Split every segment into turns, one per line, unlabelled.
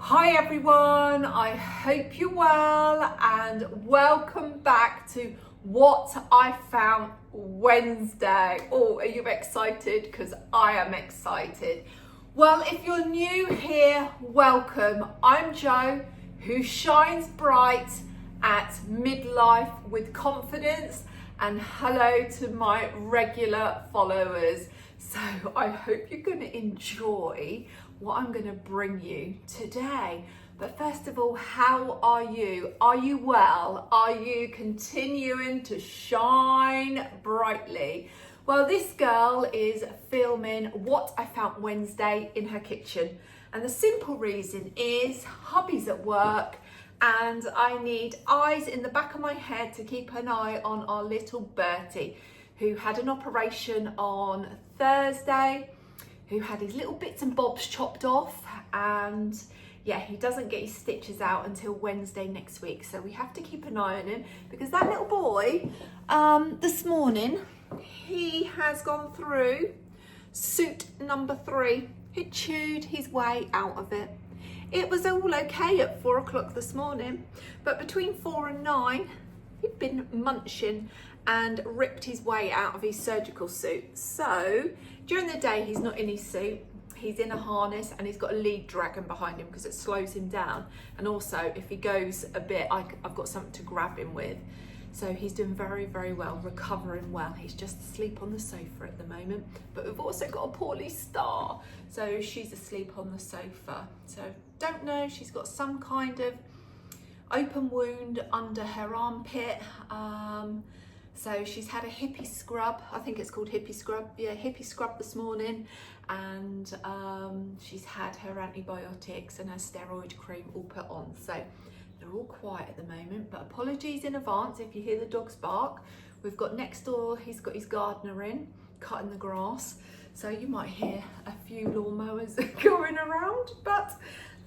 Hi everyone, I hope you're well and welcome back to What I Found Wednesday. Oh, are you excited? Because I am excited. Well, if you're new here, welcome. I'm Jo, who shines bright at midlife with confidence, and hello to my regular followers. So I hope you're going to enjoy what I'm going to bring you today. But first of all, how are you? Are you well? Are you continuing to shine brightly? Well, this girl is filming What I Found Wednesday in her kitchen. And the simple reason is hubby's at work and I need eyes in the back of my head to keep an eye on our little Bertie, who had an operation on Thursday, who had his little bits and bobs chopped off, and yeah, he doesn't get his stitches out until Wednesday next week. So we have to keep an eye on him because that little boy, this morning, he has gone through suit number 3. He chewed his way out of it. It was all okay at 4 o'clock this morning, but between 4 and 9, he'd been munching and ripped his way out of his surgical suit. So during the day, he's not in his suit. He's in a harness and he's got a lead dragging behind him because it slows him down. And also, if he goes a bit, I've got something to grab him with. So he's doing very, very well, recovering well. He's just asleep on the sofa at the moment. But we've also got a poorly Star. So she's asleep on the sofa. So don't know, she's got some kind of open wound under her armpit. So she's had a hippie scrub, I think it's called hippie scrub, yeah, hippie scrub this morning, and she's had her antibiotics and her steroid cream all put on. So they're all quiet at the moment, but apologies in advance if you hear the dogs bark. We've got next door, he's got his gardener in, cutting the grass, so you might hear a few lawnmowers going around, but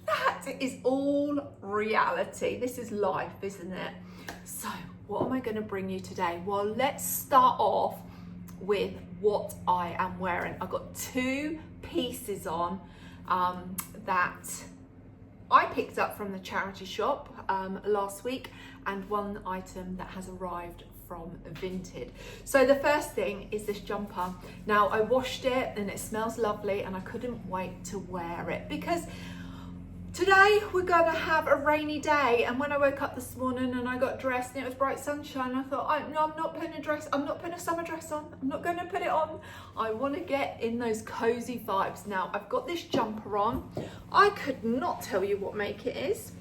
that is all reality. This is life, isn't it? So what am I going to bring you today? Well, let's start off with what I am wearing. I've got 2 pieces on that I picked up from the charity shop last week, and one item that has arrived from Vinted. So the first thing is this jumper. Now I washed it and it smells lovely, and I couldn't wait to wear it because today we're gonna have a rainy day, and when I woke up this morning and I got dressed and it was bright sunshine, I thought, no, I'm not putting a summer dress on. I'm not gonna put it on. I wanna get in those cozy vibes. Now, I've got this jumper on. I could not tell you what make it is,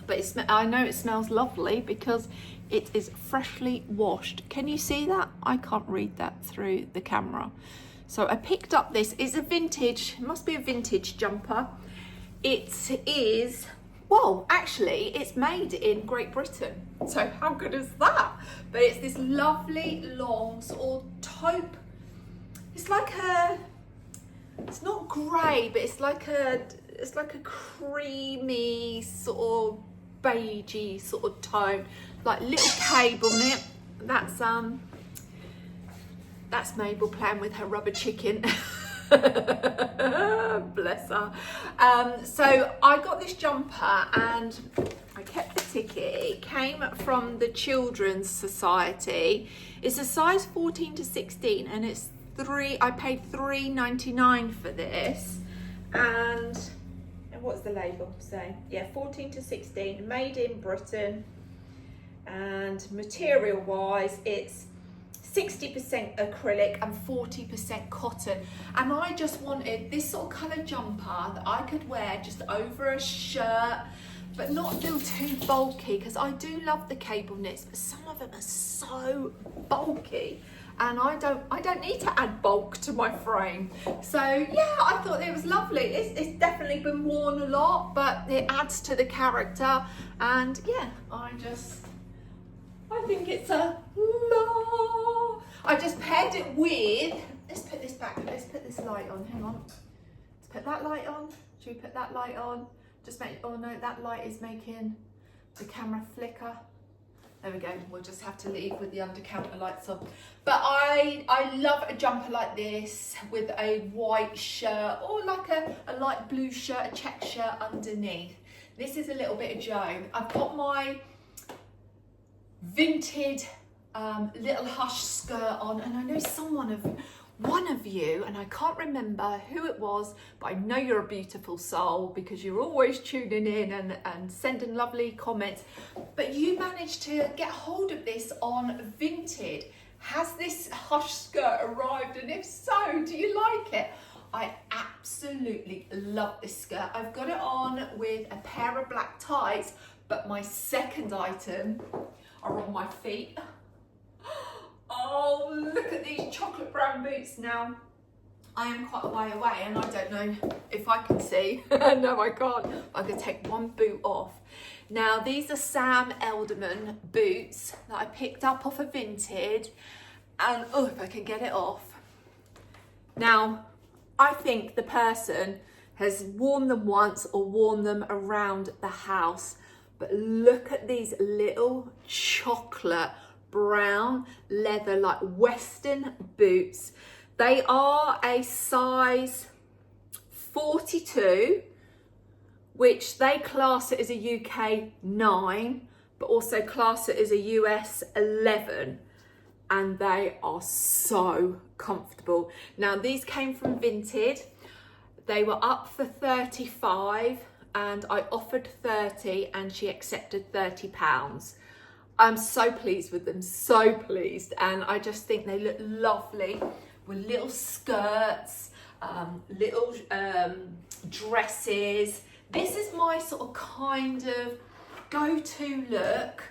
but I know it smells lovely because it is freshly washed. Can you see that? I can't read that through the camera. So I picked up this, it's a vintage, it must be a vintage jumper. It is, well, actually, it's made in Great Britain. So how good is that? But it's this lovely long sort of taupe. It's like it's not grey, but it's like a creamy sort of beigey sort of tone, like little cable knit. That's Mabel playing with her rubber chicken. Bless her. So I got this jumper and I kept the ticket. It came from the Children's Society. It's a size 14 to 16 and it's I paid $3.99 for this. And what's the label say? Yeah, 14 to 16, made in Britain. And material wise, it's 60% acrylic and 40% cotton, and I just wanted this sort of colour jumper that I could wear just over a shirt but not feel too bulky, because I do love the cable knits, but some of them are so bulky and I don't need to add bulk to my frame. So yeah, I thought it was lovely. It's definitely been worn a lot, but it adds to the character, and yeah, I think it's a I just paired it with, let's put this back, let's put this light on, hang on. Let's put that light on. Should we put that light on? Just make, oh no, that light is making the camera flicker. There we go. We'll just have to leave with the under counter lights on. But I love a jumper like this with a white shirt or like a light blue shirt, a check shirt underneath. This is a little bit of Joe. I've got my vintage little hush skirt on, and I know one of you, and I can't remember who it was, but I know you're a beautiful soul because you're always tuning in and sending lovely comments. But you managed to get hold of this on Vinted. Has this hush skirt arrived? And if so, do you like it? I absolutely love this skirt. I've got it on with a pair of black tights, but my second item are on my feet. Oh, look at these chocolate brown boots. Now, I am quite a way away and I don't know if I can see. No, I can't. I'm going to take one boot off. Now, these are Sam Elderman boots that I picked up off of Vinted. And, oh, if I can get it off. Now, I think the person has worn them once or worn them around the house. But look at these little chocolate brown leather like Western boots. They are a size 42, which they class it as a UK 9, but also class it as a US 11. And they are so comfortable. Now, these came from Vinted. They were up for 35 and I offered 30 and she accepted £30. I'm so pleased with them, so pleased. And I just think they look lovely with little skirts, little dresses. This is my sort of kind of go-to look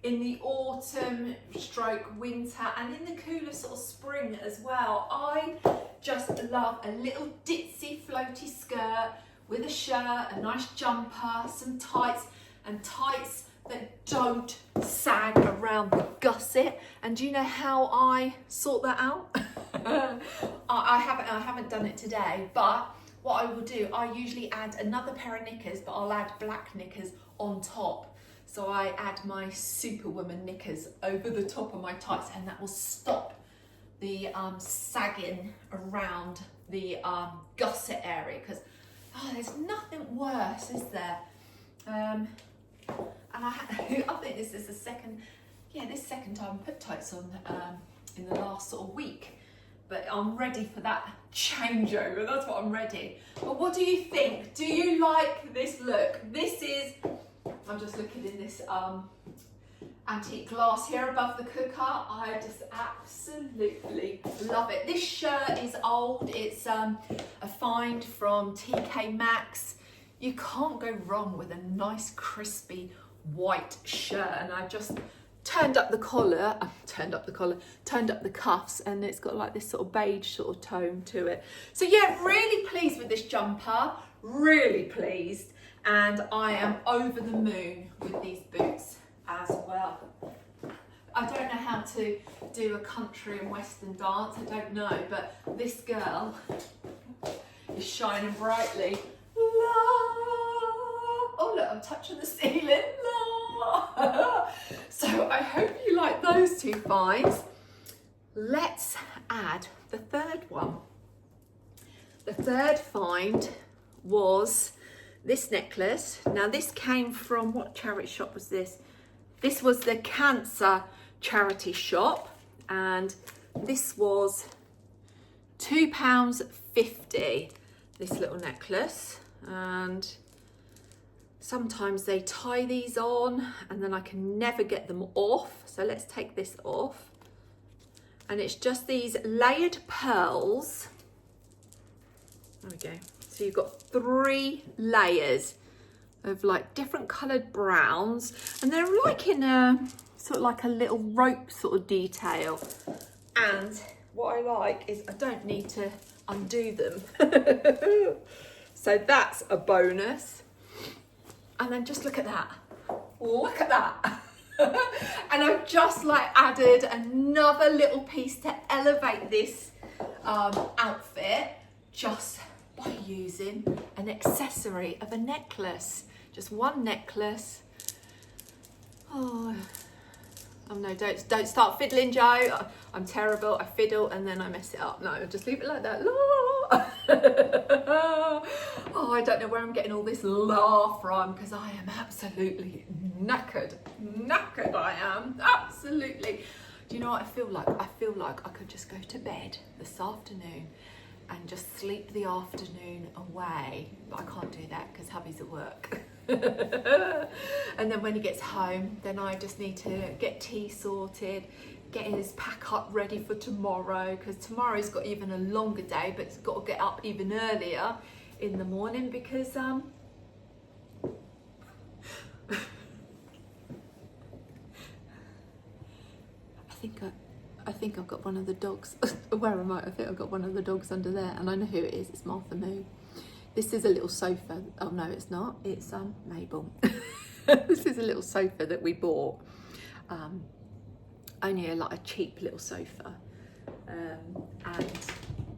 in the autumn stroke winter and in the cooler sort of spring as well. I just love a little ditzy floaty skirt with a shirt, a nice jumper, some tights, and tights that don't sag around the gusset. And do you know how I sort that out? I haven't done it today, but what I will do, I usually add another pair of knickers, but I'll add black knickers on top. So I add my Superwoman knickers over the top of my tights, and that will stop the sagging around the gusset area, because there's nothing worse, is there? And I think this is the second time I put tights on in the last sort of week. But I'm ready for that changeover. That's what I'm ready. But what do you think? Do you like this look? This is, I'm just looking in this antique glass here above the cooker. I just absolutely love it. This shirt is old. It's a find from TK Maxx. You can't go wrong with a nice crispy white shirt. And I just turned up the cuffs, and it's got like this sort of beige sort of tone to it. So yeah, really pleased with this jumper, really pleased. And I am over the moon with these boots as well. I don't know how to do a country and western dance, I don't know, but this girl is shining brightly. Oh look, I'm touching the ceiling. So I hope you like those two finds. Let's add the third one. The third find was this necklace. Now this came from, what charity shop was this? This was the Cancer charity shop, and this was £2.50, this little necklace. And sometimes they tie these on and then I can never get them off. So let's take this off. And it's just these layered pearls. There we go. So you've got 3 layers of like different coloured browns, and they're like in a sort of like a little rope sort of detail. And what I like is I don't need to undo them. So that's a bonus. And then just look at that. Look at that. And I've just like added another little piece to elevate this outfit just by using an accessory of a necklace. just one necklace. Oh no, don't start fiddling, Joe. I'm terrible. I fiddle and then I mess it up. No, just leave it like that. Oh, I don't know where I'm getting all this laugh from, because I am absolutely knackered. Knackered I am, absolutely. Do you know what I feel like? I feel like I could just go to bed this afternoon and just sleep the afternoon away. But I can't do that because hubby's at work. And then when he gets home, then I just need to get tea sorted, getting his pack up ready for tomorrow, because tomorrow's got even a longer day, but it's got to get up even earlier in the morning because I think I've got one of the dogs. Where am I? I think I've got one of the dogs under there, and I know who it is. It's Martha Moo. This is a little sofa. Oh no, it's not. It's Mabel. This is a little sofa that we bought. Only like a cheap little sofa, and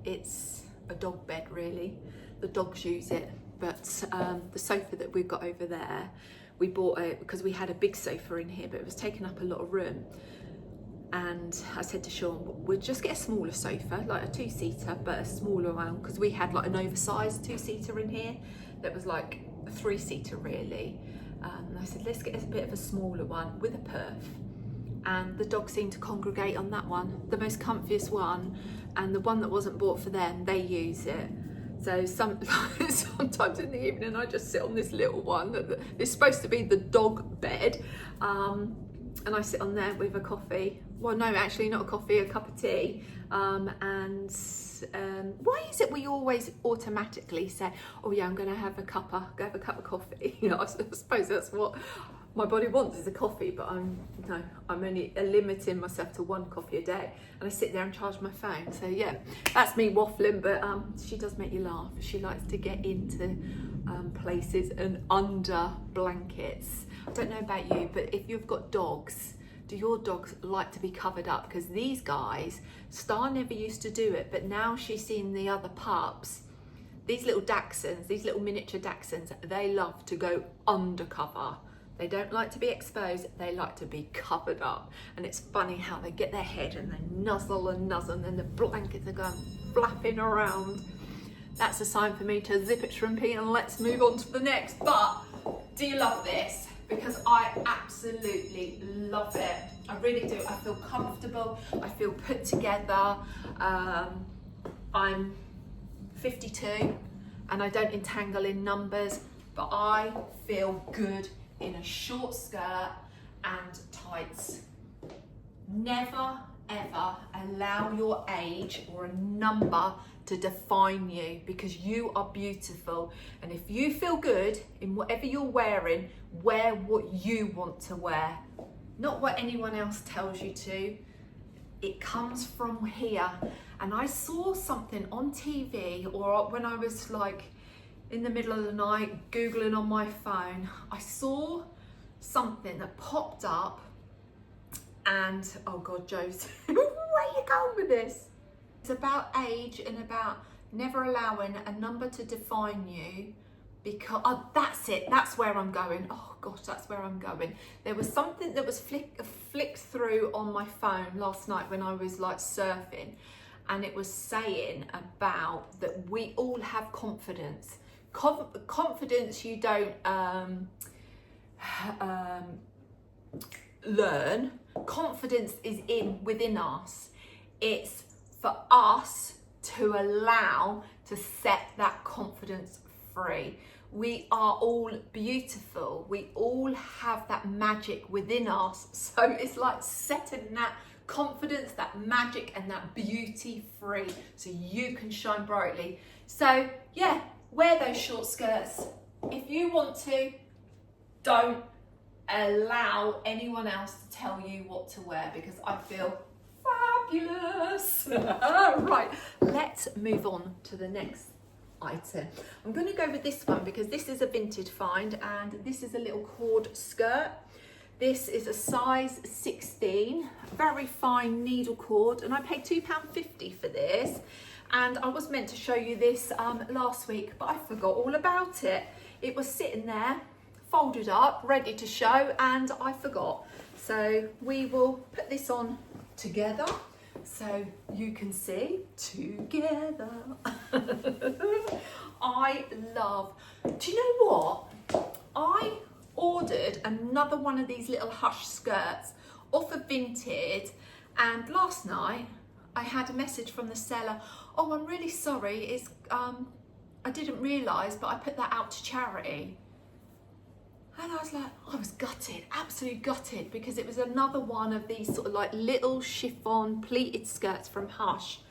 it's a dog bed really. The dogs use it, but the sofa that we've got over there, we bought it because we had a big sofa in here, but it was taking up a lot of room. And I said to Sean, we'll just get a smaller sofa, like a 2-seater, but a smaller one, because we had like an oversized 2-seater in here that was like a 3-seater really. I said, let's get a bit of a smaller one with a perf. And the dogs seemed to congregate on that one, the most comfiest one, and the one that wasn't bought for them, they use it. So sometimes in the evening I just sit on this little one that is supposed to be the dog bed, and I sit on there with a coffee. Well, no, actually not a coffee, a cup of tea. Why is it we always automatically say, oh yeah, I'm going to have a cup of coffee? You know, I suppose that's what my body wants, is a coffee, but I'm only limiting myself to one coffee a day, and I sit there and charge my phone. So yeah, that's me waffling, but she does make you laugh. She likes to get into places and under blankets. I don't know about you, but if you've got dogs, do your dogs like to be covered up? Because these guys, Star never used to do it, but now she's seen the other pups, these little Dachshunds, these little miniature Dachshunds, they love to go undercover. They don't like to be exposed, they like to be covered up. And it's funny how they get their head and they nuzzle and nuzzle, and then the blankets are going flapping around. That's a sign for me to zip it, shrimpy, and let's move on to the next. But do you love this? Because I absolutely love it. I really do. I feel comfortable. I feel put together. I'm 52 and I don't entangle in numbers, but I feel good in a short skirt and tights. Never ever allow your age or a number to define you, because you are beautiful, and if you feel good in whatever you're wearing, wear what you want to wear, not what anyone else tells you to. It comes from here. And I saw something on TV, or when I was like in the middle of the night googling on my phone, I saw something that popped up, and oh god, Josie, where are you going with this? It's about age and about never allowing a number to define you, because that's it, that's where I'm going. Oh gosh, that's where I'm going. There was something that was flicked through on my phone last night when I was like surfing, and it was saying about that we all have confidence. Confidence you don't learn. Confidence is within us. It's for us to allow to set that confidence free. We are all beautiful. We all have that magic within us. So it's like setting that confidence, that magic and that beauty free so you can shine brightly. So yeah, wear those short skirts. If you want to, don't allow anyone else to tell you what to wear, because I feel fabulous. Right, let's move on to the next item. I'm going to go with this one because this is a vintage find, and this is a little cord skirt. This is a size 16, very fine needle cord, and I paid £2.50 for this. And I was meant to show you this last week, but I forgot all about it. It was sitting there folded up, ready to show, and I forgot. So we will put this on together so you can see together. I love, do you know what? I ordered another one of these little hush skirts off of Vinted, and last night I had a message from the seller. Oh, I'm really sorry, it's I didn't realise, but I put that out to charity. And I was like, I was gutted, absolutely gutted, because it was another one of these sort of like little chiffon pleated skirts from Hush.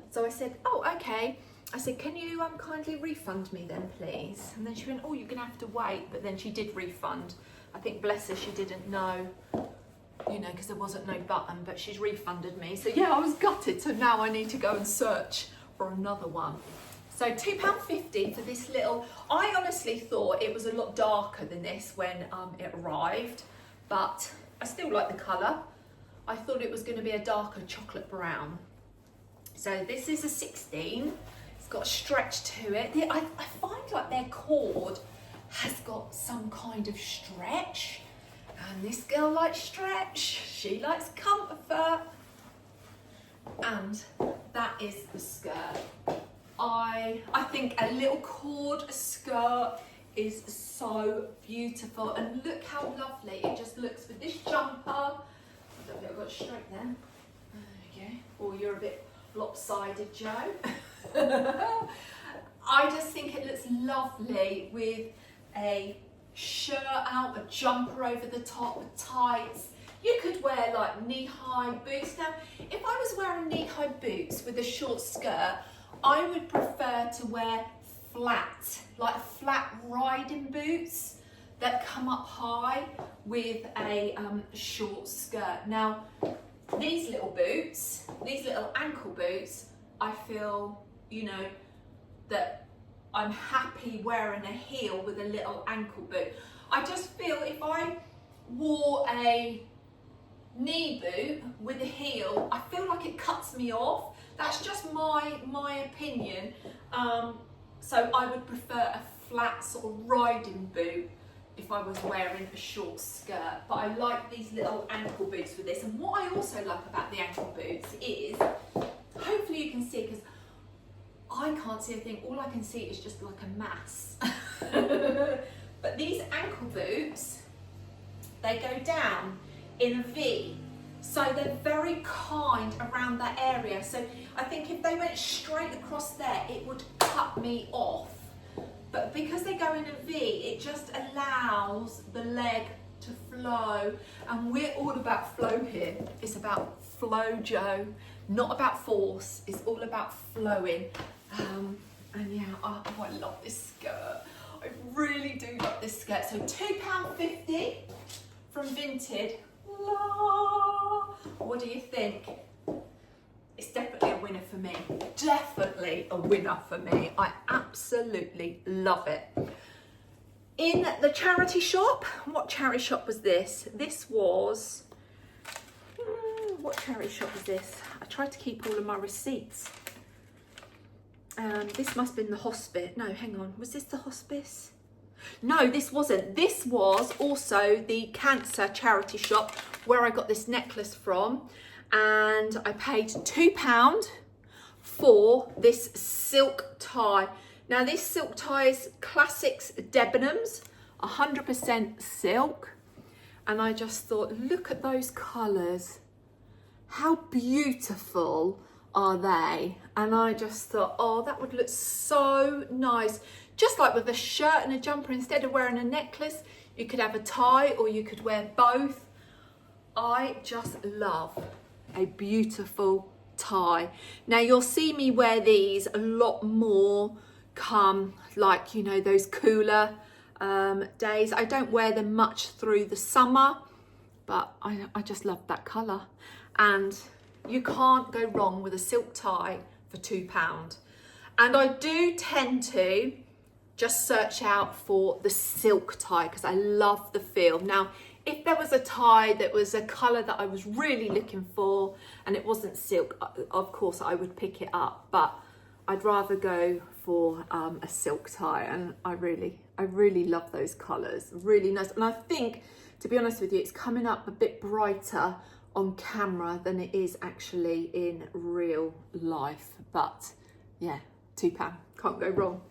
So I said, oh, okay. I said, can you kindly refund me then, please? And then she went, oh, you're gonna have to wait. But then she did refund. I think, bless her, she didn't know, you know, because there wasn't no button, but she's refunded me. So yeah, I was gutted. So now I need to go and search for another one. So £2.50 for this little, I honestly thought it was a lot darker than this when it arrived, but I still like the colour. I thought it was going to be a darker chocolate brown. So this is a 16, it's got a stretch to it. I find like their cord has got some kind of stretch, and this girl likes stretch, she likes comfort, and that is the skirt. I think a little cord skirt is so beautiful, and look how lovely it just looks with this jumper. I don't think I've got it straight there. There we go. Oh, you're a bit lopsided, Joe. I just think it looks lovely with a shirt out, a jumper over the top, with tights. You could wear like knee-high boots. Now, if I was wearing knee-high boots with a short skirt, I would prefer to wear flat, like flat riding boots that come up high with a short skirt. Now, these little boots, these little ankle boots, I feel, you know, that I'm happy wearing a heel with a little ankle boot. I just feel if I wore a knee boot with a heel, I feel like it cuts me off. That's just my opinion. So I would prefer a flat sort of riding boot if I was wearing a short skirt. But I like these little ankle boots with this. And what I also like about the ankle boots is, hopefully you can see, because I can't see a thing, all I can see is just like a mass. But these ankle boots, they go down in a V. So they're very kind around that area. So I think if they went straight across there, it would cut me off. But because they go in a V, it just allows the leg to flow. And we're all about flow here. It's about flow, Joe. Not about force. It's all about flowing. And yeah, oh, I love this skirt. I really do love this skirt. So £2.50 from Vinted. What do you think? It's definitely a winner for me. Definitely a winner for me. I absolutely love it. In the charity shop, what charity shop was this? This was, what charity shop was this? I tried to keep all of my receipts. This must have been the hospice. No, hang on. Was this the hospice? No, this wasn't. This was also the cancer charity shop where I got this necklace from, and I paid £2 for this silk tie. Now this silk tie is Classics Debenhams, 100% silk, and I just thought, look at those colours. How beautiful are they? And I just thought, oh, that would look so nice. Just like with a shirt and a jumper, instead of wearing a necklace, you could have a tie or you could wear both. I just love a beautiful tie. Now you'll see me wear these a lot more come like, you know, those cooler days. I don't wear them much through the summer, but I just love that colour. And you can't go wrong with a silk tie for £2. And I do tend to just search out for the silk tie because I love the feel. Now, if there was a tie that was a colour that I was really looking for and it wasn't silk, of course I would pick it up, but I'd rather go for a silk tie, and I really love those colours. Really nice. And I think, to be honest with you, it's coming up a bit brighter on camera than it is actually in real life. But yeah, £2, can't go wrong.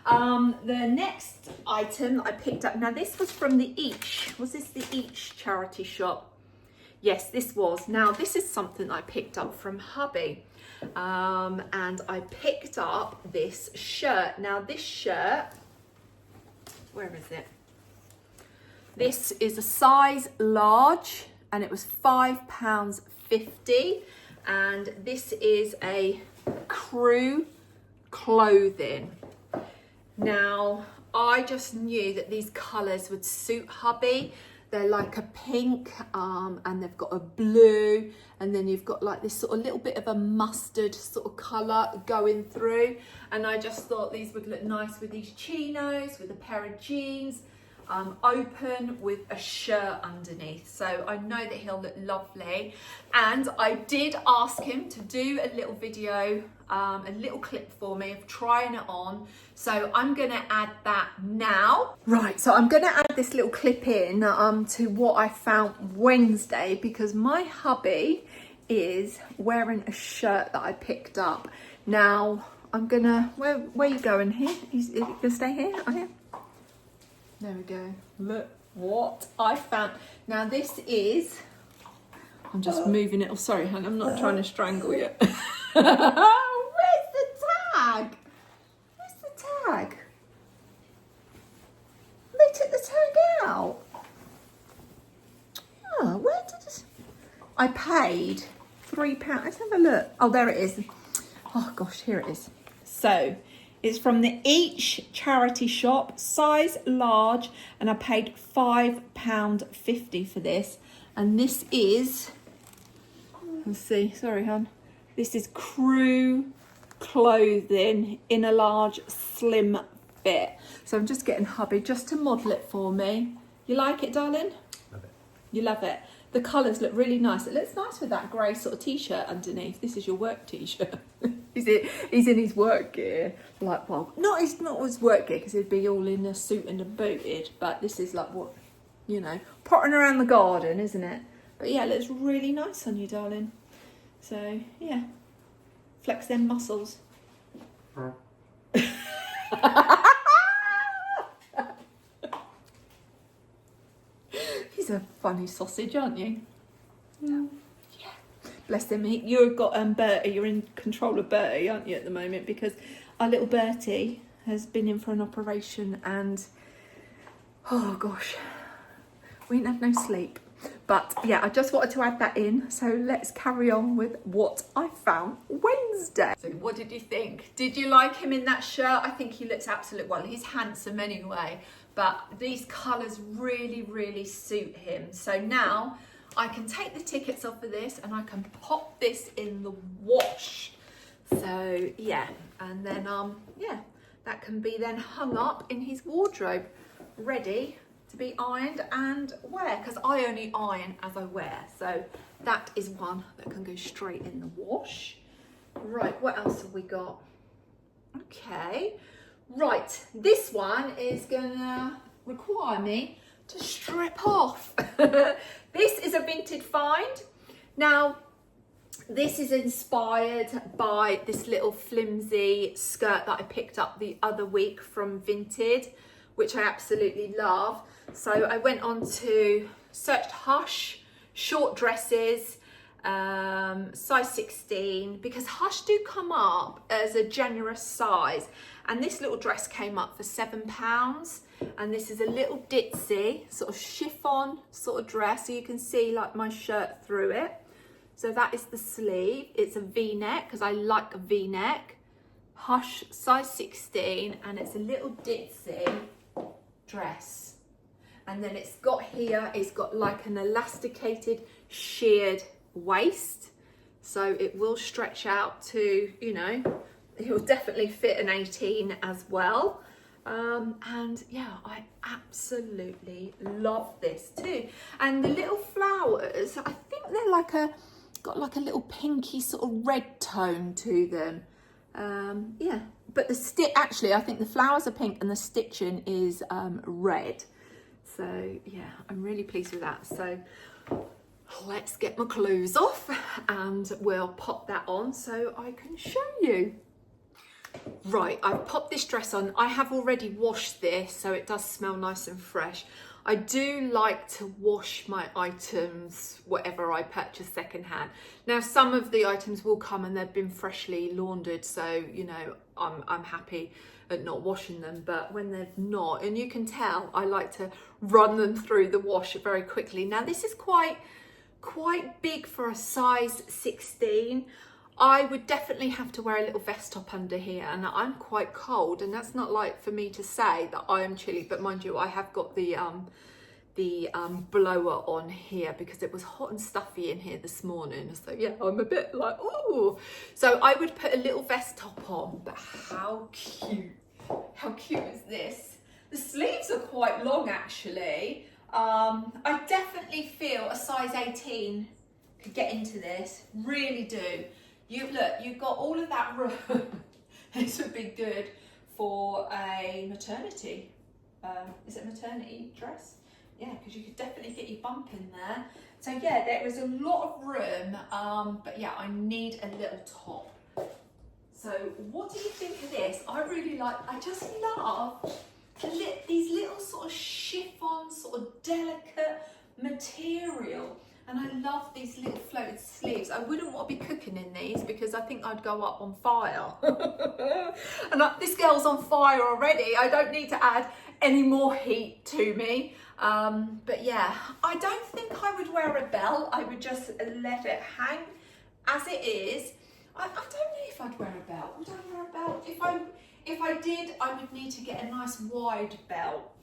The next item that I picked up, now this was from the Each. Was this the Each charity shop? Yes, this was. Now this is something I picked up from hubby. And I picked up this shirt. Now this shirt, where is it? This is a size large and it was £5.50, and this is a crew clothing. Now I just knew that these colours would suit hubby. They're like a pink, and they've got a blue, and then you've got like this sort of little bit of a mustard sort of colour going through. And I just thought these would look nice with these chinos, with a pair of jeans, open with a shirt underneath. So I know that he'll look lovely. And I did ask him to do a little video, a little clip for me of trying it on. So I'm gonna add that now. Right, so I'm gonna add this little clip in to what I found Wednesday, because my hubby is wearing a shirt that I picked up. Now I'm gonna, where are you going here? Is you gonna stay here? Oh, here. There we go. Look what I found. Now this is, I'm just moving it. Oh, sorry, hon, I'm not trying to strangle you. Where's the tag? Where's the tag? They took the tag out. Oh, where did it? I paid £3. Let's have a look. Oh, there it is. Oh gosh, here it is. So it's from the Each charity shop, size large, and I paid £5.50 for this. And this is, let's see, sorry, hon. This is crew clothing in a large slim fit. So I'm just getting hubby just to model it for me. You like it, darling?
Love it.
You love it. The colours look really nice. It looks nice with that grey sort of t-shirt underneath. This is your work t-shirt. He's in his work gear. Like, well, not his work gear, because he'd be all in a suit and a booted. But this is like what, you know, potting around the garden, isn't it? But yeah, it looks really nice on you, darling. So yeah, flex them muscles. He's a funny sausage, aren't you? Yeah. Bless him. You've got Bertie. You're in control of Bertie, aren't you, at the moment? Because our little Bertie has been in for an operation, and oh gosh, we ain't had no sleep. But yeah, I just wanted to add that in. So let's carry on with what I found Wednesday. So what did you think? Did you like him in that shirt? I think he looks absolutely, well, he's handsome anyway. But these colours really, really suit him. So now I can take the tickets off of this and I can pop this in the wash. So yeah, and then yeah, that can be then hung up in his wardrobe, ready to be ironed and wear, because I only iron as I wear. So that is one that can go straight in the wash. Right, what else have we got? Okay, right, this one is gonna require me to strip off. This is a vintage find. Now, this is inspired by this little flimsy skirt that I picked up the other week from Vinted, which I absolutely love. So I went on to searched Hush, short dresses, size 16, because Hush do come up as a generous size. And this little dress came up for £7. And this is a little ditzy sort of chiffon sort of dress. So you can see like my shirt through it. So that is the sleeve. It's a V-neck, because I like a V-neck. Hush, size 16, and it's a little ditzy dress. And then it's got here, it's got like an elasticated sheared waist. So it will stretch out to, you know, it will definitely fit an 18 as well. And yeah, I absolutely love this too. And the little flowers, I think they're like got like a little pinky sort of red tone to them. Yeah, but the stick, actually, I think the flowers are pink and the stitching is red. So yeah, I'm really pleased with that. So let's get my clothes off and we'll pop that on so I can show you. Right, I've popped this dress on. I have already washed this, so it does smell nice and fresh. I do like to wash my items, whatever I purchase secondhand. Now, some of the items will come and they've been freshly laundered, so, you know, I'm happy at not washing them. But when they're not, and you can tell, I like to run them through the wash very quickly. Now, this is quite big for a size 16. I would definitely have to wear a little vest top under here, and I'm quite cold, and that's not like for me to say that I am chilly, but mind you, I have got the blower on here because it was hot and stuffy in here this morning. So yeah, I'm a bit like, ooh. So I would put a little vest top on, but how cute is this? The sleeves are quite long actually. I definitely feel a size 18 could get into this, really do. You've got all of that room. This would be good for a maternity. Is it a maternity dress? Yeah, because you could definitely get your bump in there. So yeah, there is a lot of room, but yeah, I need a little top. So what do you think of this? I just love these little sort of chiffon, sort of delicate material. And I love these little floated sleeves. I wouldn't want to be cooking in these because I think I'd go up on fire. And this girl's on fire already. I don't need to add any more heat to me. But yeah, I don't think I would wear a belt. I would just let it hang as it is. I don't know if I'd wear a belt. Would I wear a belt? If I did, I would need to get a nice wide belt.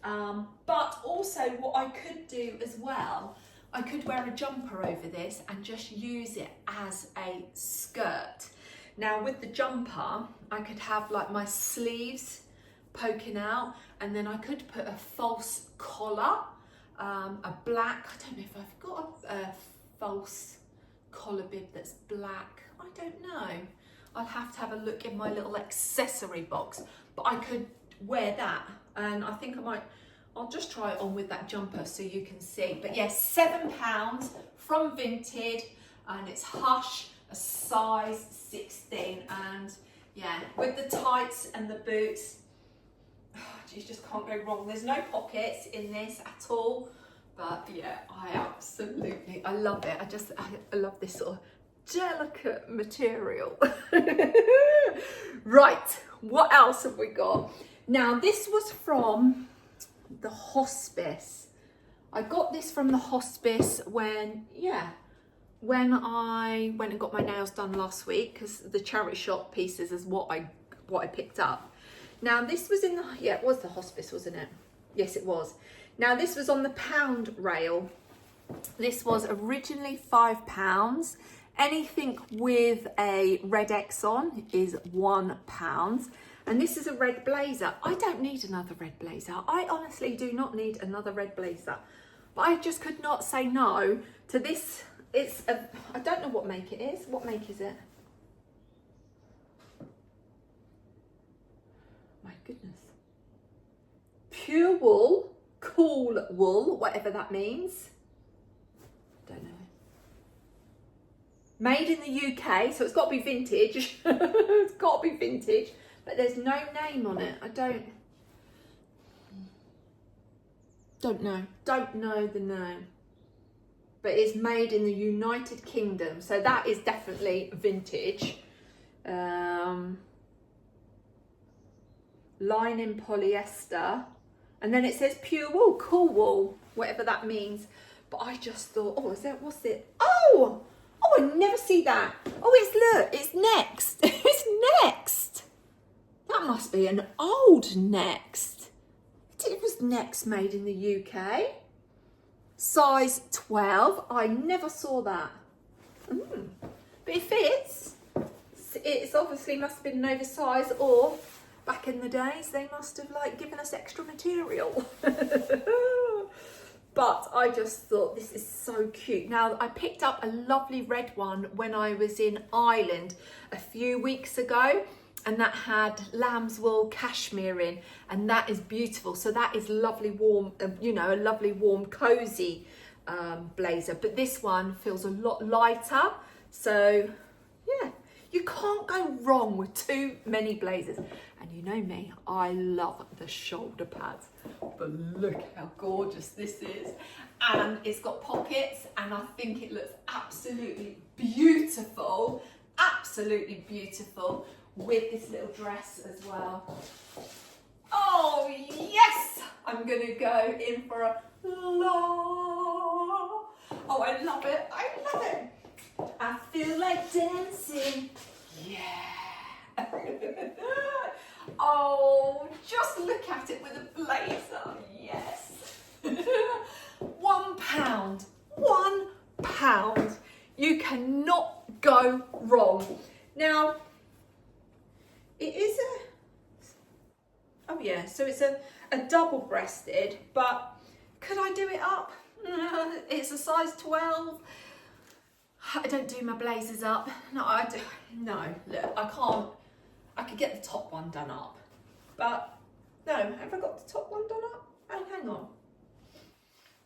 But also what I could do as well, I could wear a jumper over this and just use it as a skirt. Now with the jumper, I could have like my sleeves poking out, and then I could put a false collar, a black, I don't know if I've got a false collar bib that's black. I don't know. I'll have to have a look in my little accessory box, but I could wear that, and I think I'll just try it on with that jumper so you can see. But yes, £7 from Vinted, and it's Hush, a size 16. And yeah, with the tights and the boots, you just can't go wrong. There's no pockets in this at all. But yeah, I love it. I love this sort of delicate material. Right, what else have we got? Now, this was from the hospice. I got this from the hospice when I went and got my nails done last week, because the charity shop pieces is what I picked up. Now this was it was the hospice, wasn't it? Yes, it was. Now this was on the pound rail. This was originally £5. Anything with a red X on is £1. And this is a red blazer. I don't need another red blazer. I honestly do not need another red blazer. But I just could not say no to this. I don't know what make it is. What make is it? My goodness. Pure wool, cool wool, whatever that means. Don't know. Made in the UK, so it's got to be vintage. It's got to be vintage. But there's no name on it. I don't know. Don't know the name. But it's made in the United Kingdom. So that is definitely vintage. Line in polyester. And then it says pure wool, cool wool, whatever that means. But I just thought, what's it? Oh, I never see that. Oh, it's Next. It's Next. That must be an old Next. It was Next made in the UK. Size 12. I never saw that. But it fits. It's obviously must have been an oversize, or back in the days they must have given us extra material. But I just thought this is so cute. Now, I picked up a lovely red one when I was in Ireland a few weeks ago. and that had lamb's wool cashmere in, and that is beautiful. So that is lovely warm, you know, a lovely warm cozy blazer. But this one feels a lot lighter, so yeah, you can't go wrong with too many blazers. And you know me, I love the shoulder pads, but look how gorgeous this is. And it's got pockets, and I think it looks absolutely beautiful with this little dress as well. Oh yes, I'm gonna go in for a long. Oh, I love it, I love it. I feel like dancing, yeah. Oh, just look at it with a blazer, yes. £1, £1. You cannot go wrong. Now, it is oh yeah, so it's a double-breasted, but could I do it up? It's a size 12. I don't do my blazers up. No, I do. No, look, I can't. I could get the top one done up, but no, have I got the top one done up? Oh, hang on.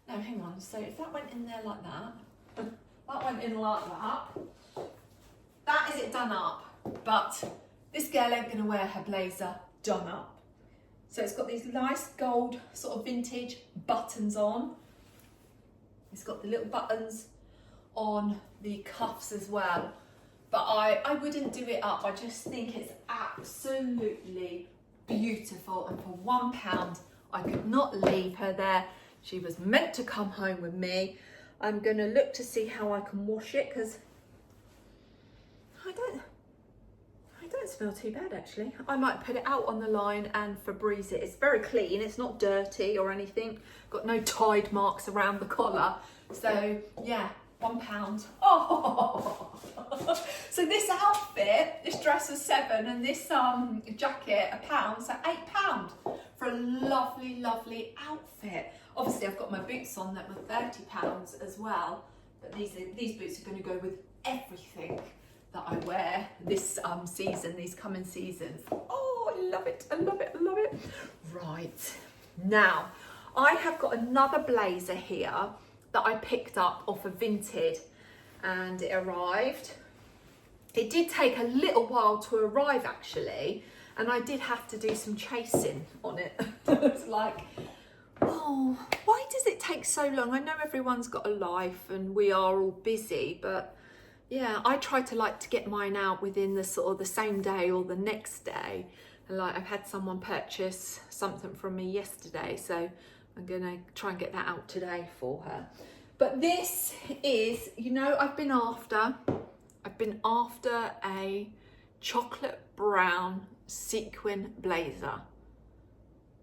No, hang on. So if that went in there like that, that went in like that, that is it done up. But this girl ain't gonna wear her blazer done up. So it's got these nice gold sort of vintage buttons on. It's got the little buttons on the cuffs as well. But I wouldn't do it up. I just think it's absolutely beautiful. And for £1, I could not leave her there. She was meant to come home with me. I'm gonna look to see how I can wash it, because I don't smell too bad actually. I might put it out on the line and Febreze it. It's very clean, it's not dirty or anything. Got no Tide marks around the collar. So yeah, £1. Oh, so this outfit, this dress was £7 and this jacket £1, so £8 for a lovely, lovely outfit. Obviously I've got my boots on that were £30 as well, but these boots are going to go with everything that I wear this season, these coming seasons. Oh, I love it, I love it, I love it. Right, now I have got another blazer here that I picked up off of Vinted, and it arrived. It did take a little while to arrive actually, and I did have to do some chasing on it. It's like, oh, why does it take so long? I know everyone's got a life and we are all busy, but yeah, I try to get mine out within the sort of the same day or the next day. And like I've had someone purchase something from me yesterday, so I'm gonna try and get that out today for her. But this is, you know, I've been after a chocolate brown sequin blazer,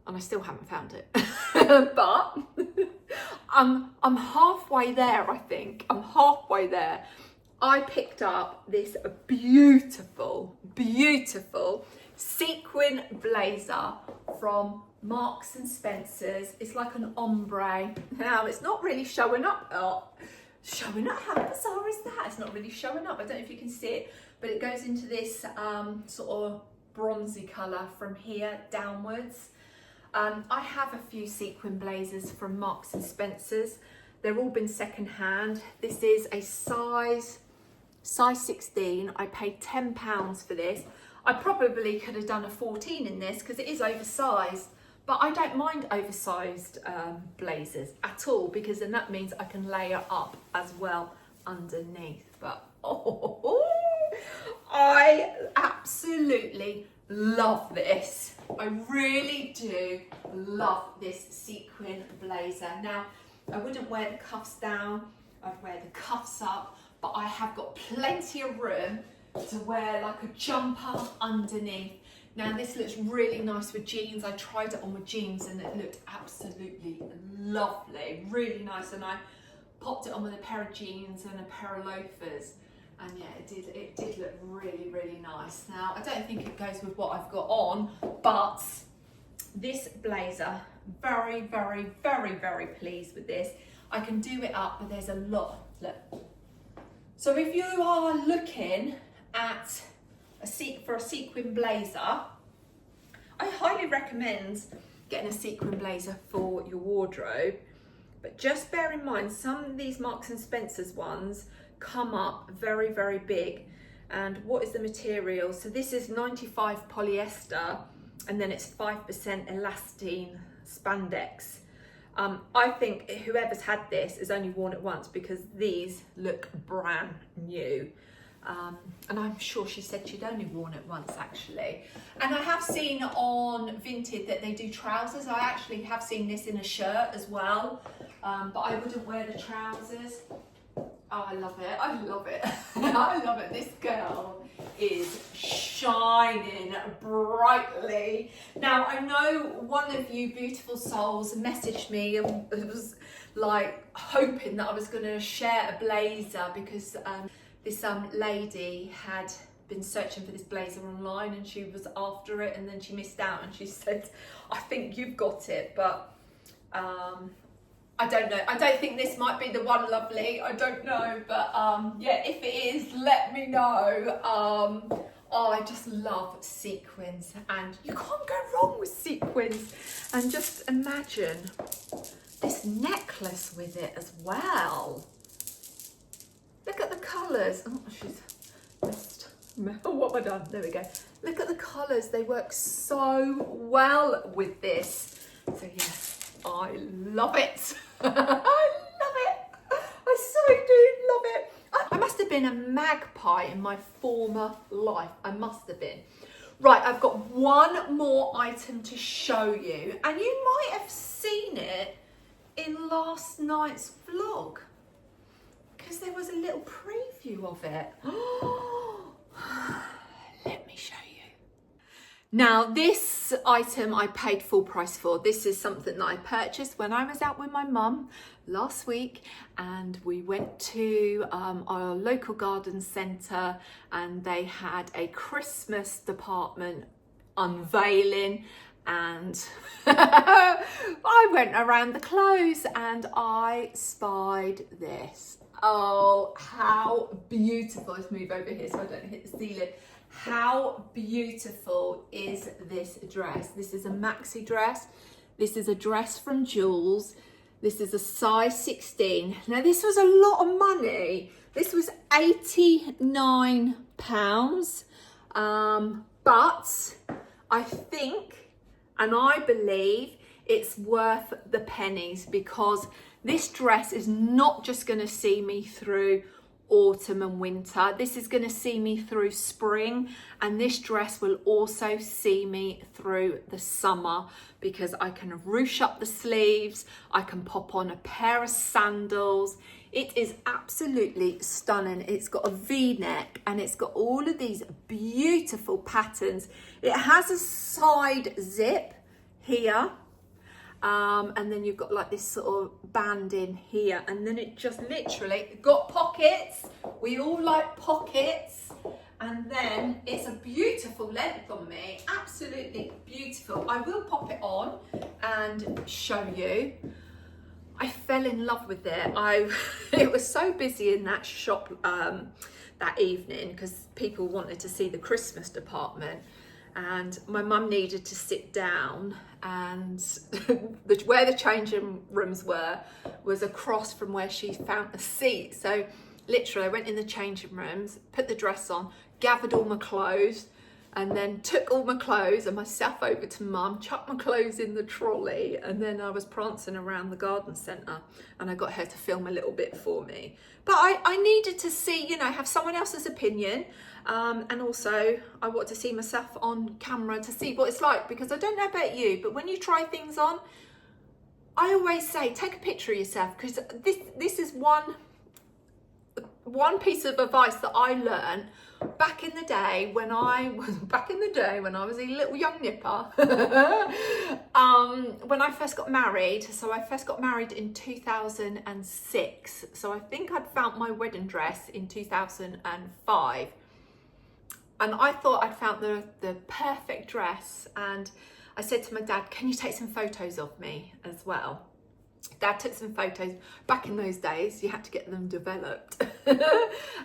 and I still haven't found it. But I'm halfway there, I think. I'm halfway there. I picked up this beautiful, beautiful sequin blazer from Marks and Spencer's. It's like an ombre. Now it's not really showing up. Oh, showing up, how bizarre is that? It's not really showing up. I don't know if you can see it, but it goes into this sort of bronzy colour from here downwards. I have a few sequin blazers from Marks and Spencer's. They've all been second hand. This is a size 16. I paid £10 for this. I probably could have done a 14 in this because it is oversized, but I don't mind oversized blazers at all, because then that means I can layer up as well underneath. But oh, I absolutely love this. I really do love this sequin blazer. Now, I wouldn't wear the cuffs down, I'd wear the cuffs up, but I have got plenty of room to wear like a jumper underneath. Now this looks really nice with jeans. I tried it on with jeans and it looked absolutely lovely, really nice. And I popped it on with a pair of jeans and a pair of loafers. And yeah, it did look really, really nice. Now, I don't think it goes with what I've got on, but this blazer, very, very, very, very pleased with this. I can do it up, but there's a lot, look. So if you are looking at for a sequin blazer. I highly recommend getting a sequin blazer for your wardrobe, but just bear in mind some of these Marks and Spencer's ones come up very, very big. And what is the material? So this is 95 polyester, and then it's 5% elastine spandex. I think whoever's had this has only worn it once, because these look brand new. And I'm sure she said she'd only worn it once actually. And I have seen on Vinted that they do trousers. I actually have seen this in a shirt as well, but I wouldn't wear the trousers. Oh, I love it, I love it. I love it. This girl is shining brightly. Now, I know one of you beautiful souls messaged me and was like hoping that I was going to share a blazer, because this lady had been searching for this blazer online and she was after it, and then she missed out, and she said, I think you've got it, but I don't know. I don't think this might be the one, lovely. I don't know, but yeah, if it is, let me know. Oh, I just love sequins, and you can't go wrong with sequins. And just imagine this necklace with it as well. Look at the colours. Oh, she's missed. Oh, what have I done? There we go. Look at the colours. They work so well with this. So yes, I love it. I love it. I so do love it. I must have been a magpie in my former life. I must have been. Right, I've got one more item to show you, and you might have seen it in last night's vlog, because there was a little preview of it. Let me show you. Now, this item I paid full price for. This is something that I purchased when I was out with my mum last week, and we went to our local garden centre, and they had a Christmas department unveiling, and I went around the clothes and I spied this. Oh, how beautiful. Let's move over here so I don't hit the ceiling. How beautiful is this dress? This is a maxi dress. This is a dress from Joules. This is a size 16. Now, this was a lot of money. This was £89. But I think, and I believe, it's worth the pennies, because this dress is not just going to see me through autumn and winter. This is going to see me through spring, and this dress will also see me through the summer, because I can ruche up the sleeves, I can pop on a pair of sandals. It is absolutely stunning. It's got a V-neck and it's got all of these beautiful patterns. It has a side zip here, and then you've got like this sort of band in here, and then it just literally got pockets. We all like pockets. And then it's a beautiful length on me, absolutely beautiful. I will pop it on and show you. I fell in love with it. It was so busy in that shop that evening, because people wanted to see the Christmas department, and my mum needed to sit down, and where the changing rooms was across from where she found a seat. So literally I went in the changing rooms, put the dress on, gathered all my clothes, and then took all my clothes and myself over to mum, chucked my clothes in the trolley, and then I was prancing around the garden centre, and I got her to film a little bit for me. But I needed to see, you know, have someone else's opinion, and also I want to see myself on camera to see what it's like, because I don't know about you, but when you try things on, I always say take a picture of yourself, because this is one piece of advice that I learned back in the day when I was a little young nipper. When I first got married. So I first got married in 2006. So I think I'd found my wedding dress in 2005. And I thought I'd found the perfect dress. And I said to my dad, can you take some photos of me as well? Dad took some photos. Back in those days, you had to get them developed.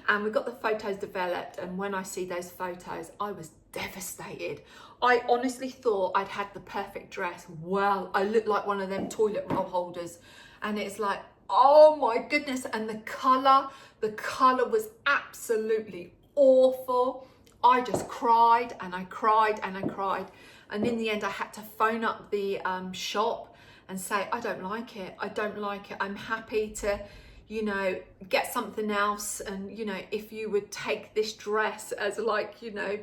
And we got the photos developed, and when I see those photos, I was devastated. I honestly thought I'd had the perfect dress. Well, I looked like one of them toilet roll holders, and it's like, oh my goodness. And the colour was absolutely awful. I just cried and I cried and I cried. And in the end, I had to phone up the shop and say, I don't like it. I don't like it. I'm happy to, you know, get something else. And, you know, if you would take this dress as like, you know,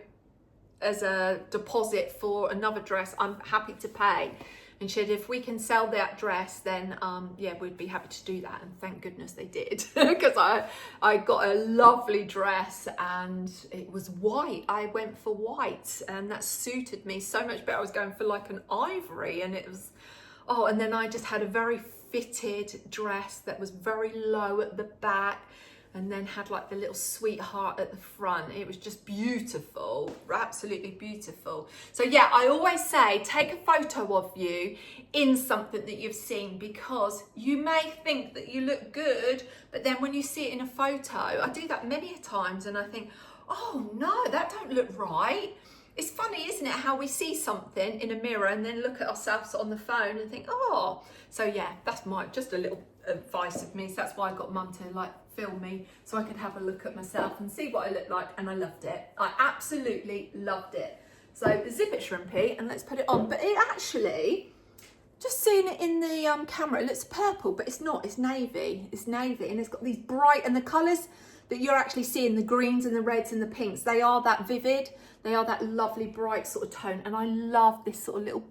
as a deposit for another dress, I'm happy to pay. And she said, if we can sell that dress, then yeah, we'd be happy to do that. And thank goodness they did, because I got a lovely dress and it was white. I went for white and that suited me so much better. I was going for like an ivory, and it was, oh, and then I just had a very fitted dress that was very low at the back, and then had like the little sweetheart at the front. It was just beautiful, absolutely beautiful. So yeah, I always say, take a photo of you in something that you've seen, because you may think that you look good, but then when you see it in a photo, I do that many times, and I think, oh no, that don't look right. It's funny, isn't it, how we see something in a mirror and then look at ourselves on the phone and think, oh. So yeah, that's just a little advice of me. So that's why I got Mum to like film me, so I could have a look at myself and see what I look like, and I loved it. I absolutely loved it. So the zip it shrimpy, and let's put it on. But it actually, just seeing it in the camera, it looks purple, but it's not, it's navy. It's navy, and it's got these bright, and the colours that you're actually seeing, the greens and the reds and the pinks, they are that vivid, they are that lovely bright sort of tone. And I love this sort of little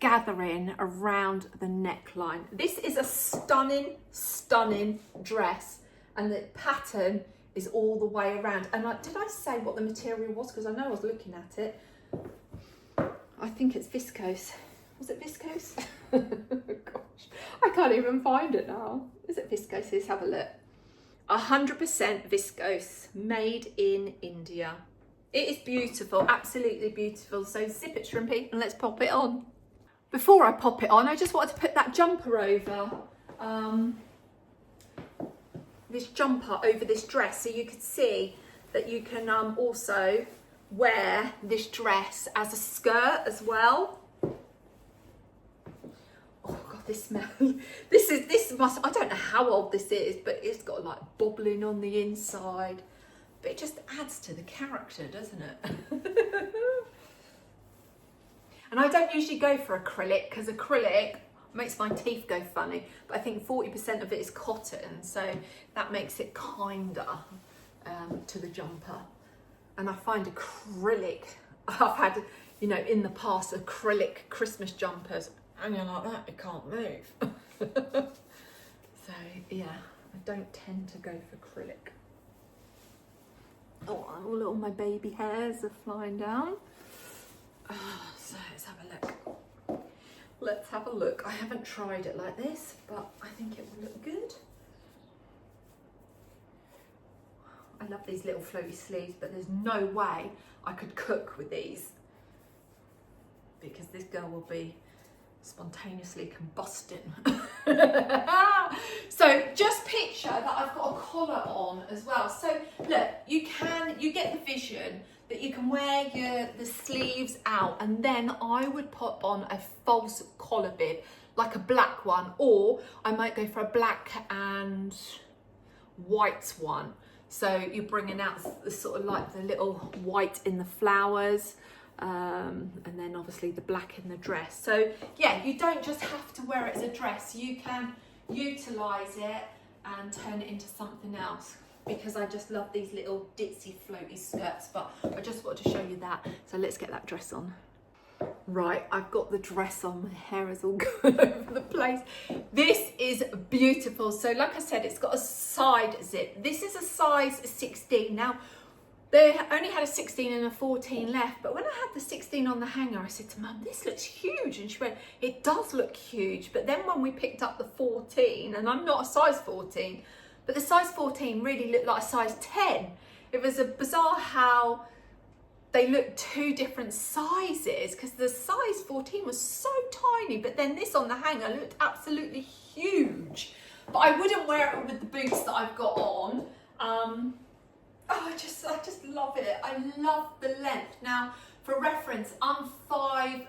gathering around the neckline. This is a stunning, stunning dress, and the pattern is all the way around. And did I say what the material was? Because I know I was looking at it. I think it's viscose. Was it viscose? Gosh, I can't even find it now. Is it viscose? Let's have a look. 100% viscose, made in India. It is beautiful, absolutely beautiful. So zip it shrimpy, and let's pop it on. Before I pop it on, I just wanted to put that jumper over, this jumper over this dress, so you could see that you can also wear this dress as a skirt as well. Oh God, this smell. This must, I don't know how old this is, but it's got like bobbling on the inside. But it just adds to the character, doesn't it? And I don't usually go for acrylic, because acrylic makes my teeth go funny, but I think 40% of it is cotton, so that makes it kinder to the jumper. And I find acrylic, I've had, you know, in the past, acrylic Christmas jumpers, and you're like that, it can't move. So yeah, I don't tend to go for acrylic. Oh, all my baby hairs are flying down. So let's have a look. Let's have a look. I haven't tried it like this, but I think it will look good. I love these little floaty sleeves, but there's no way I could cook with these, because this girl will be spontaneously combusting. So just picture that I've got a collar on as well. So look, you get the vision that you can wear the sleeves out, and then I would put on a false collar bib, like a black one, or I might go for a black and white one. So you're bringing out the sort of like the little white in the flowers, and then obviously the black in the dress. So yeah, you don't just have to wear it as a dress, you can utilize it and turn it into something else, because I just love these little ditzy floaty skirts. But I just wanted to show you that. So let's get that dress on. Right, I've got the dress on, my hair is all going over the place. This is beautiful. So like I said, it's got a side zip. This is a size 16. Now, they only had a 16 and a 14 left, but when I had the 16 on the hanger, I said to Mum, this looks huge. And she went, it does look huge. But then when we picked up the 14, and I'm not a size 14, but the size 14 really looked like a size 10. It was a bizarre how they look two different sizes, because the size 14 was so tiny, but then this on the hanger looked absolutely huge. But I wouldn't wear it with the boots that I've got on. I just love it. I love the length. Now, for reference, I'm 5'8",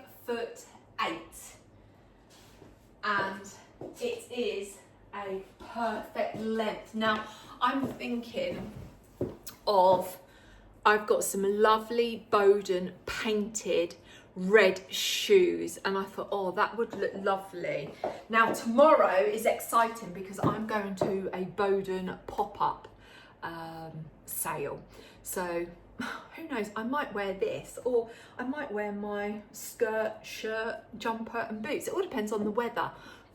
and it is a perfect length. Now, I'm thinking of, I've got some lovely Bowden painted red shoes, and I thought, oh, that would look lovely. Now, tomorrow is exciting because I'm going to a Bowden pop-up sale. So who knows, I might wear this, or I might wear my skirt, shirt, jumper and boots. It all depends on the weather.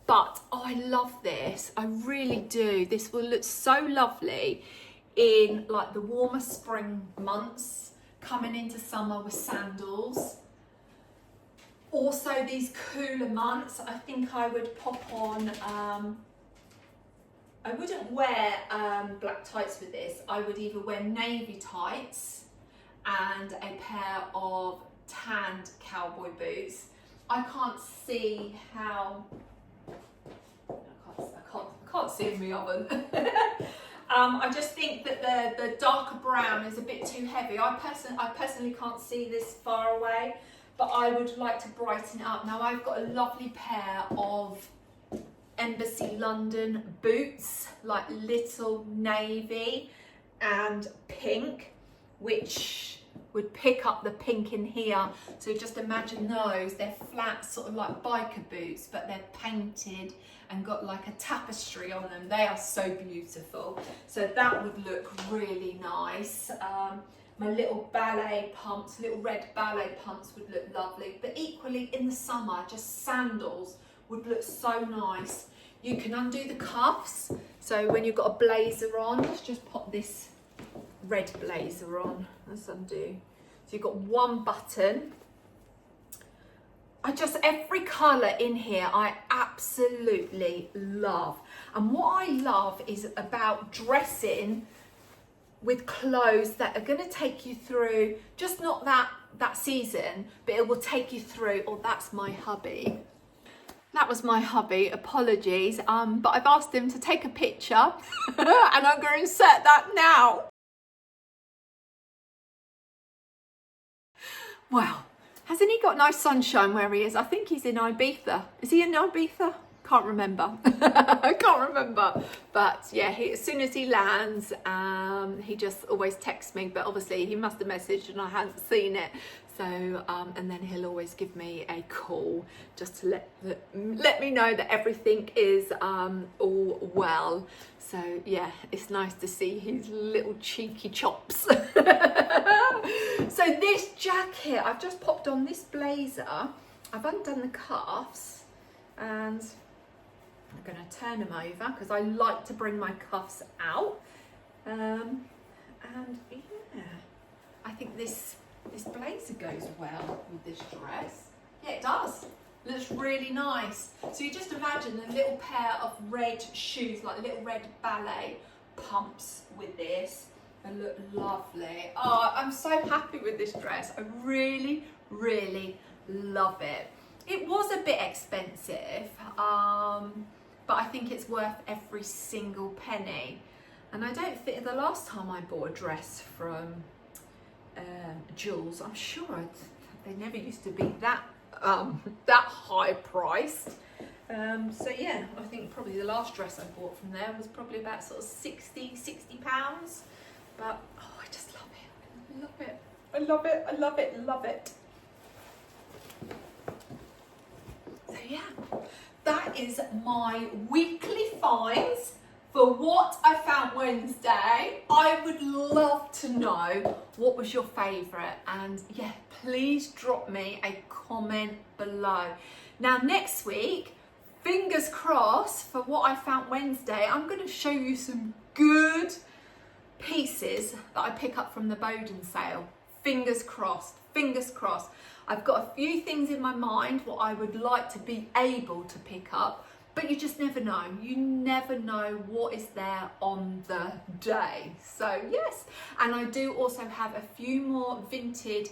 But oh, I love this, I really do. This will look so lovely in like the warmer spring months, coming into summer with sandals. Also these cooler months, I think I would pop on, I wouldn't wear black tights with this. I would either wear navy tights and a pair of tanned cowboy boots. I can't see how, I can't see in my oven. I just think that the darker brown is a bit too heavy. I personally can't see this far away, but I would like to brighten it up. Now I've got a lovely pair of Embassy London boots, like little navy and pink, which would pick up the pink in here. So just imagine those. They're flat, sort of like biker boots, but they're painted and got like a tapestry on them. They are so beautiful. So that would look really nice. My little ballet pumps, little red ballet pumps would look lovely. But equally in the summer, just sandals would look so nice. You can undo the cuffs. So when you've got a blazer on, let's just pop this red blazer on. Let's undo. So you've got one button. Every colour in here I absolutely love. And what I love is about dressing with clothes that are going to take you through, just not that season, but it will take you through. Oh, that's my hubby. That was my hubby, apologies. But I've asked him to take a picture and I'm going to insert that now. Wow, hasn't he got nice sunshine where he is? I think he's in Ibiza. Is he in Ibiza? Can't remember. I can't remember. But yeah, as soon as he lands, he just always texts me. But obviously he must have messaged and I hadn't seen it. So, and then he'll always give me a call just to let me know that everything is all well. So yeah, it's nice to see his little cheeky chops. So this jacket, I've just popped on this blazer. I've undone the cuffs and I'm going to turn them over because I like to bring my cuffs out. And yeah, I think this blazer goes well with this dress. Yeah, it does. Looks really nice. So you just imagine a little pair of red shoes, like little red ballet pumps with this. They look lovely. Oh, I'm so happy with this dress. I really, really love it. It was a bit expensive, but I think it's worth every single penny. And I don't think the last time I bought a dress from Joules, I'm sure they never used to be that high priced. So yeah, I think probably the last dress I bought from there was probably about sort of £60. But oh, I just love it. I love it. I love it. I love it. Love it. So yeah, that is my weekly finds for what I found Wednesday. I would love to know what was your favourite, and yeah, please drop me a comment below. Now next week, fingers crossed for what I found Wednesday, I'm going to show you some good pieces that I pick up from the Bowden sale. Fingers crossed, fingers crossed. I've got a few things in my mind what I would like to be able to pick up, but you just never know. You never know what is there on the day. So yes, and I do also have a few more vintage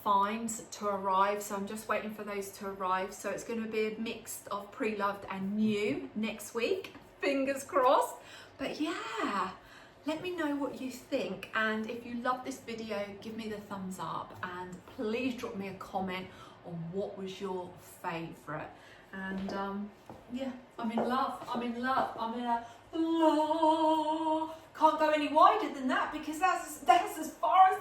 finds to arrive, so I'm just waiting for those to arrive. So it's going to be a mix of pre-loved and new next week, fingers crossed. But yeah, let me know what you think, and if you love this video, give me the thumbs up, and please drop me a comment on what was your favourite. And yeah, I'm in love, I'm in love, I'm in a love. Can't go any wider than that, because that's as far as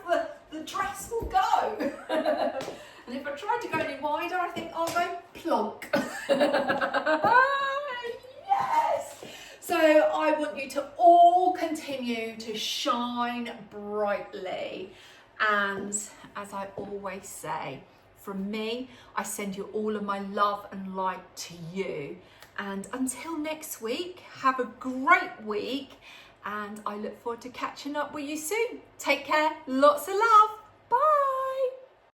the dress will go. And if I tried to go any wider, I think I'll go plonk. Yes! So I want you to all continue to shine brightly. And as I always say, from me, I send you all of my love and light to you. And until next week, have a great week. And I look forward to catching up with you soon. Take care. Lots of love.